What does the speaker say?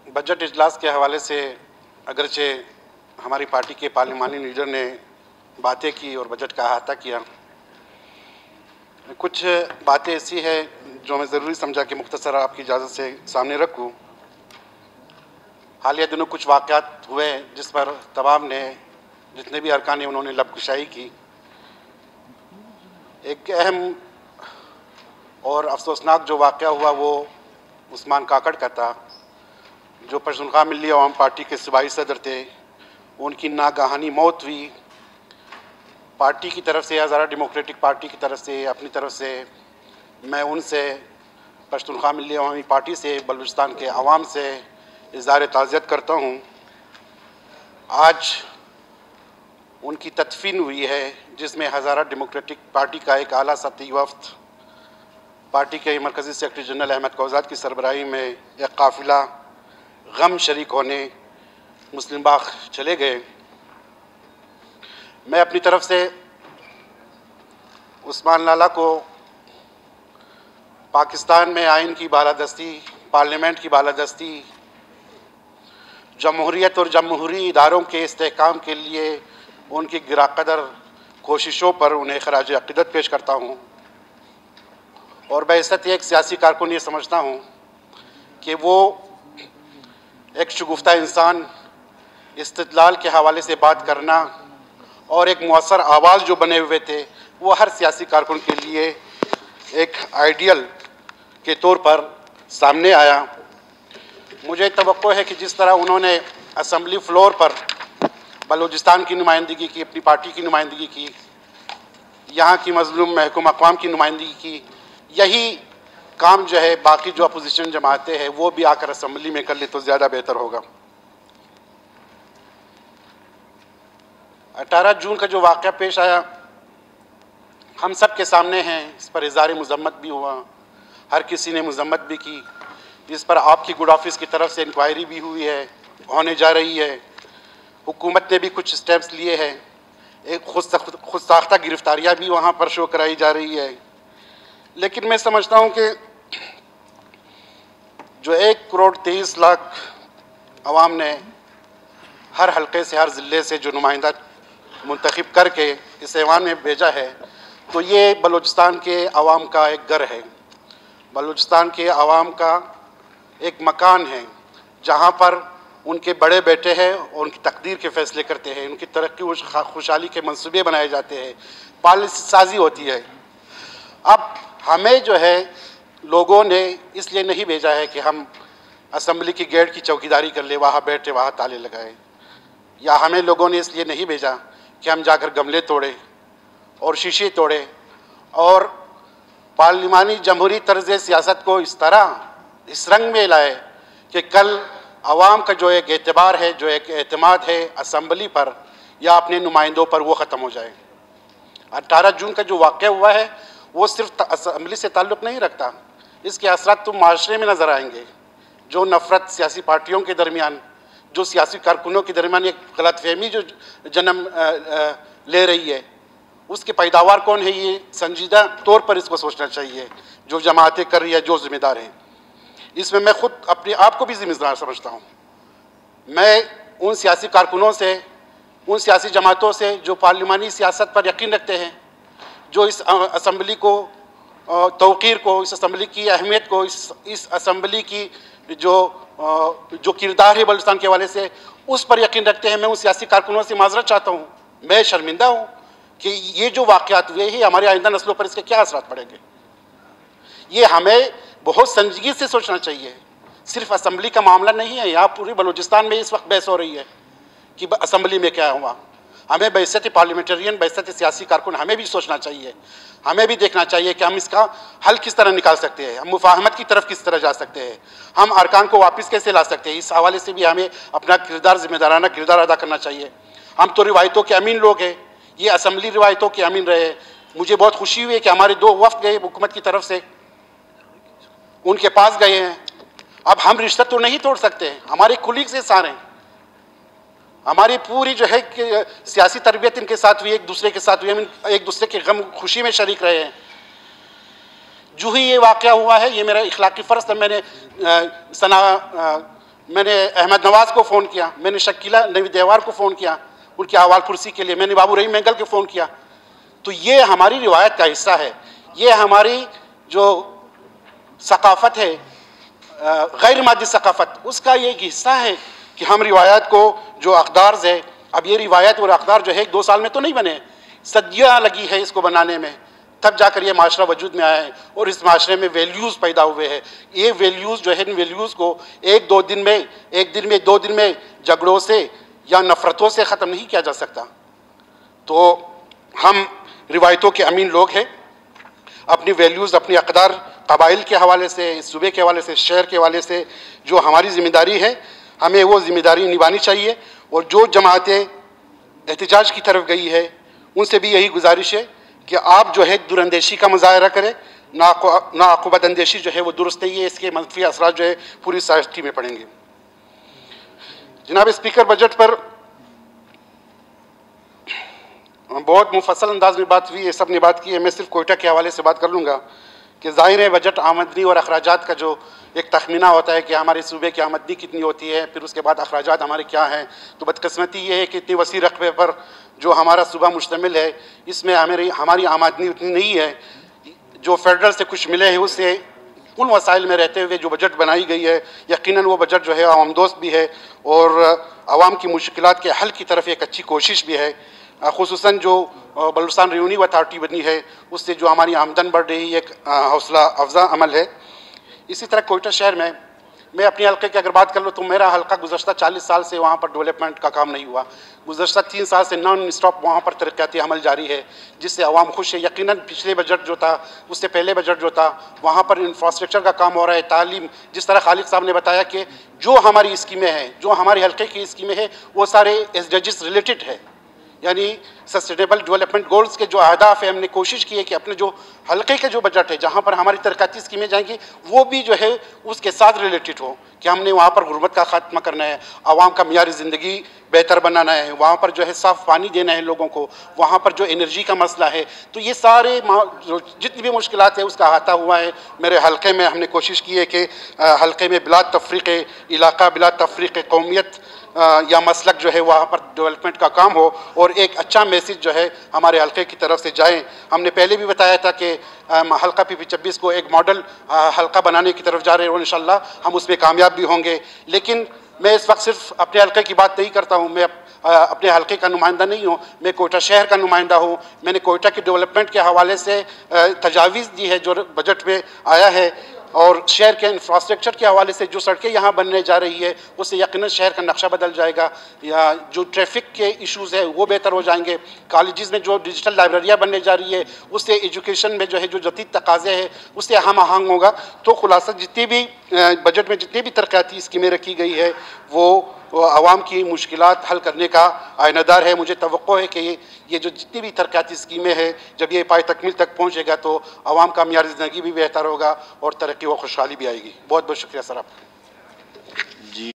Budget इजलास के हवाले से अगरचे हमारी पार्टी के पार्लिमानी लीडर ने बातें की और बजट का अहाता किया, कुछ बातें ऐसी है जो मैं ज़रूरी समझा कि मुख्तसर आपकी इजाज़त से सामने रखूं। हालिया दिनों कुछ वाक़यात हुए जिस पर तमाम ने, जितने भी अरकान ने, उन्होंने लबकुशाई की। एक अहम और अफसोसनाक जो वाक़या हुआ वो उस्मान काकड़ का था, जो पश्तूनख्वा मिल्ली अवाम पार्टी के सूबाई सदर थे। उनकी नागहानी मौत हुई। पार्टी की तरफ से, हज़ारा डेमोक्रेटिक पार्टी की तरफ से, अपनी तरफ से मैं उनसे, पश्तूनख्वा मिल्ली अवामी पार्टी से, बलूचिस्तान के अवाम से इज़हार ताज़ियत करता हूँ। आज उनकी तदफीन हुई है जिसमें हज़ारा डेमोक्रेटिक पार्टी का एक आला सतही वफ़द, पार्टी के मरकज़ी सेक्रेटरी जनरल अहमद कौज़ाद की सरबराही में एक काफ़िला गम शरीक होने मुस्लिम बाग चले गए। मैं अपनी तरफ से उस्मान लाला को पाकिस्तान में आइन की बालादस्ती, पार्लियामेंट की बालादस्ती, जमहूरियत और जमहूरी इदारों के इस्तेहकाम के लिए उनकी गिराकदर कोशिशों पर उन्हें खराज अक़ीदत पेश करता हूँ। और बैसत एक सियासी कारकुन ये समझता हूँ कि वो एक शगुफ्ता इंसान, इस्तिदलाल के हवाले से बात करना और एक मुअस्सर आवाज़ जो बने हुए थे, वो हर सियासी कारकुन के लिए एक आइडियल के तौर पर सामने आया। मुझे तवक्को है कि जिस तरह उन्होंने असम्बली फ्लोर पर बलूचिस्तान की नुमाइंदगी की, अपनी पार्टी की नुमाइंदगी की, यहाँ की मज़लूम महकूम अक़वाम की नुमाइंदगी की, यही काम जो है बाकी जो अपोजिशन जमातें हैं वो भी आकर असम्बली में कर ले तो ज़्यादा बेहतर होगा। 18 जून का जो वाक़या पेश आया हम सब के सामने हैं। इस पर इज़हार मज़म्मत भी हुआ, हर किसी ने मज़म्मत भी की। इस पर आपकी गुड ऑफिस की तरफ से इंक्वायरी भी हुई है, होने जा रही है। हुकूमत ने भी कुछ स्टेप्स लिए हैं। एक खुद साख्ता गिरफ्तारियाँ भी वहाँ पर शो कराई जा रही है। लेकिन मैं समझता हूँ कि जो 1,23,00,000 अवाम ने हर हल्के से, हर ज़िले से जो नुमाइंदा मुंतखब करके इस ऐवान में भेजा है, तो ये बलूचिस्तान के अवाम का एक घर है, बलूचिस्तान के अवाम का एक मकान है जहाँ पर उनके बड़े बेटे हैं और उनकी तकदीर के फ़ैसले करते हैं, उनकी तरक्की और खुशहाली के मंसूबे बनाए जाते हैं, पॉलिसी साजी होती है। अब हमें जो है लोगों ने इसलिए नहीं भेजा है कि हम असम्बली की गेट की चौकीदारी कर ले, वहाँ बैठे वहाँ ताले लगाए, या हमें लोगों ने इसलिए नहीं भेजा कि हम जाकर गमले तोड़े और शीशे तोड़े और पार्लिमानी जमहूरी तर्ज़ सियासत को इस तरह, इस रंग में लाए कि कल अवाम का जो एक एतबार है, जो एक एतमाद है असम्बली पर या अपने नुमाइंदों पर, वो ख़त्म हो जाए। 18 जून का जो वाक़या हुआ है वो सिर्फ असम्बली से ताल्लुक़ नहीं रखता, इसके असरात तो माशरे में नज़र आएंगे। जो नफ़रत सियासी पार्टियों के दरमियान, जो सियासी कारकुनों के दरमियान एक गलतफहमी जो जन्म ले रही है, उसकी पैदावार कौन है, ये संजीदा तौर पर इसको सोचना चाहिए। जो जमातें कर रही है, जो ज़िम्मेदार हैं, इसमें मैं खुद अपने आप को भी ज़िम्मेदार समझता हूँ। मैं उन सियासी कारकुनों से, उन सियासी जमातों से जो पार्लिमानी सियासत पर यकीन रखते हैं, जो इस असम्बली को तौक़ीर को, इस असम्बली की अहमियत को, इस असम्बली की जो किरदार है बलूचिस्तान के हवाले से, उस पर यकीन रखते हैं। मैं उन सियासी कारकुनों से माज़रत चाहता हूँ। मैं शर्मिंदा हूँ कि ये जो वाक़यात हुए हैं हमारी आइंदा नस्लों पर इसके क्या असरात पड़ेंगे। ये हमें बहुत संजीदगी से सोचना चाहिए। सिर्फ असम्बली का मामला नहीं है, यहाँ पूरी बलूचिस्तान में इस वक्त बहस हो रही है कि असम्बली में क्या हुआ। हमें बैसत पार्लियामेंटेरियन, बैसत सियासी कारकुन, हमें भी सोचना चाहिए, हमें भी देखना चाहिए कि हम इसका हल किस तरह निकाल सकते हैं, हम मुफाहमत की तरफ किस तरह जा सकते हैं, हम अरकान को वापस कैसे ला सकते हैं। इस हवाले से भी हमें अपना किरदार, जिम्मेदाराना किरदार अदा करना चाहिए। हम तो रिवायतों के अमीन लोग हैं, ये असम्बली रिवायतों के अमीन रहे। मुझे बहुत खुशी हुई है कि हमारे 2 वफ़द गए हुकूमत की तरफ से, उनके पास गए हैं। अब हम रिश्ता तो नहीं तोड़ सकते, हमारे कुलीग से सारे, हमारी पूरी जो है कि सियासी तरबियत इनके साथ हुई, एक दूसरे के साथ हुई, हम एक दूसरे के गम खुशी में शरीक रहे हैं। जो ही ये वाक़या हुआ है, ये मेरा इखलाकी फ़र्ज़ था, मैंने सना मैंने अहमद नवाज़ को फ़ोन किया, मैंने शकीला नवी देवार को फ़ोन किया उनकी अहवाल कुर्सी के लिए, मैंने बाबू रहीम महंगल को फ़ोन किया। तो ये हमारी रिवायत का हिस्सा है, ये हमारी जो सकाफ़त है, गैर मादी सकाफ़त, उसका ये एक हिस्सा है कि हम रिवायत को जो अक़दार है, अब ये रिवायत और अक़दार जो है 1-2 साल में तो नहीं बने, सदियाँ लगी है इसको बनाने में, तब जाकर ये माशरा वजूद में आया है और इस माशरे में वैल्यूज़ पैदा हुए हैं। ये वैल्यूज़ जो है, इन वैल्यूज़ को 1-2 दिन में, 1 दिन में, 2 दिन में झगड़ों से या नफ़रतों से ख़त्म नहीं किया जा सकता। तो हम रिवायतों के अमीन लोग हैं, अपनी वैल्यूज़, अपनी अक़दार कबाइल के हवाले से, सूबे के हवाले से, शहर के हवाले से जो हमारी ज़िम्मेदारी है, हमें वो ज़िम्मेदारी निभानी चाहिए। और जो जमातें एहतिजाज की तरफ गई है उनसे भी यही गुजारिश है कि आप जो है दुरंदेशी का मुज़ाहरा करें, नाक़ुबत अंदेशी जो है वो दुरुस्त नहीं है, इसके मनफी असरात जो है पूरी सोसाइटी में पड़ेंगे। जनाब स्पीकर, बजट पर बहुत मुफस्सल अंदाज में बात हुई है, सब ने बात की है, मैं सिर्फ कोयटा के हवाले से बात कर लूँगा कि ज़ाहिर है बजट आमदनी और अखराजात का जो एक तखमीना होता है कि हमारे सूबे की आमदनी कितनी होती है, फिर उसके बाद अखराजात हमारे क्या हैं। तो बदकिस्मती ये है कि इतनी वसी रकबे पर जो हमारा सूबा मुश्तमिल है, इसमें हमारी आमदनी उतनी नहीं है। जो फेडरल से कुछ मिले हैं उससे उन वसाइल में रहते हुए जो बजट बनाई गई है, यकीनन वो बजट जो है आवाम दोस्त भी है और आवाम की मुश्किलात के हल की तरफ एक अच्छी कोशिश भी है। खुसूसन जो बलूचिस्तान रेवेन्यू अथॉरिटी बनी है उससे जो हमारी आमदन बढ़ रही एक हौसला अफजा अमल है। इसी तरह कोयटा शहर में मैं अपने हल्के की अगर बात कर लूँ तो मेरा हल्का गुज़श्ता 40 साल से वहाँ पर डेवलपमेंट का काम नहीं हुआ। गुज़श्ता 3 साल से नॉन स्टॉप वहाँ पर तरक्याती अमल जारी है जिससे आवाम खुश है। यकीनन पिछले बजट जो था, उससे पहले बजट जो था, वहाँ पर इंफ्रास्ट्रक्चर का काम हो रहा है, तालीम, जिस तरह खालिद साहब ने बताया कि जो हमारी स्कीमें हैं, जो हमारे हल्के की स्कीमें हैं, वो सारे SDGs रिलेटेड है, यानी सस्टेनेबल डेवलपमेंट गोल्स के जो अहदाफ है, हमने कोशिश की है कि अपने जो हल्के के जो बजट है जहाँ पर हमारी तरक्याती स्कीमें जाएंगी वो भी जो है उसके साथ रिलेटेड हो कि हमने वहाँ पर गुर्बत का खात्मा करना है, आवाम का मियारी ज़िंदगी बेहतर बनाना है, वहाँ पर जो है साफ़ पानी देना है लोगों को, वहाँ पर जो एनर्जी का मसला है। तो ये सारे जितनी भी मुश्किलात है उसका अहाता हुआ है मेरे हल्के में। हमने कोशिश की है कि हल्के में बिला तफरीक़ इलाका, बिला तफरीक़ कौमियत या मसलक जो है वहाँ पर डेवलपमेंट का काम हो और एक अच्छा मैसेज जो है हमारे हल्के की तरफ से जाए। हमने पहले भी बताया था कि हल्का PP26 को एक मॉडल हल्का बनाने की तरफ जा रहे हैं और इंशाल्लाह हम उसमें कामयाब भी होंगे। लेकिन मैं इस वक्त सिर्फ अपने हल्के की बात नहीं करता हूँ, मैं अपने हल्के का नुमाइंदा नहीं हूँ, मैं कोयटा शहर का नुमाइंदा हूँ। मैंने कोयटा के डेवलपमेंट के हवाले से तजावीज़ दी है जो बजट में आया है और शहर के इंफ्रास्ट्रक्चर के हवाले से जो सड़कें यहाँ बनने जा रही है उससे यकीनन शहर का नक्शा बदल जाएगा, या जो ट्रैफिक के इश्यूज़ है वो बेहतर हो जाएंगे। कॉलेजेस में जो डिजिटल लाइब्रेरियाँ बनने जा रही है उससे एजुकेशन में जो है जो जदीद तकाज़े हैं उससे हम आहंग होगा। तो खुलासा जितनी भी बजट में जितनी भी तरक्याती स्कीमें रखी गई है वो आवाम की मुश्किलात हल करने का आयनादार है। मुझे तवक्को है कि ये जो जितनी भी तरक्याती स्कीमें हैं जब ये पाए तकमील तक पहुँचेगा तो आवाम का मियार ज़िंदगी भी बेहतर होगा और तरक्की व खुशहाली भी आएगी। बहुत बहुत शुक्रिया सर आपका।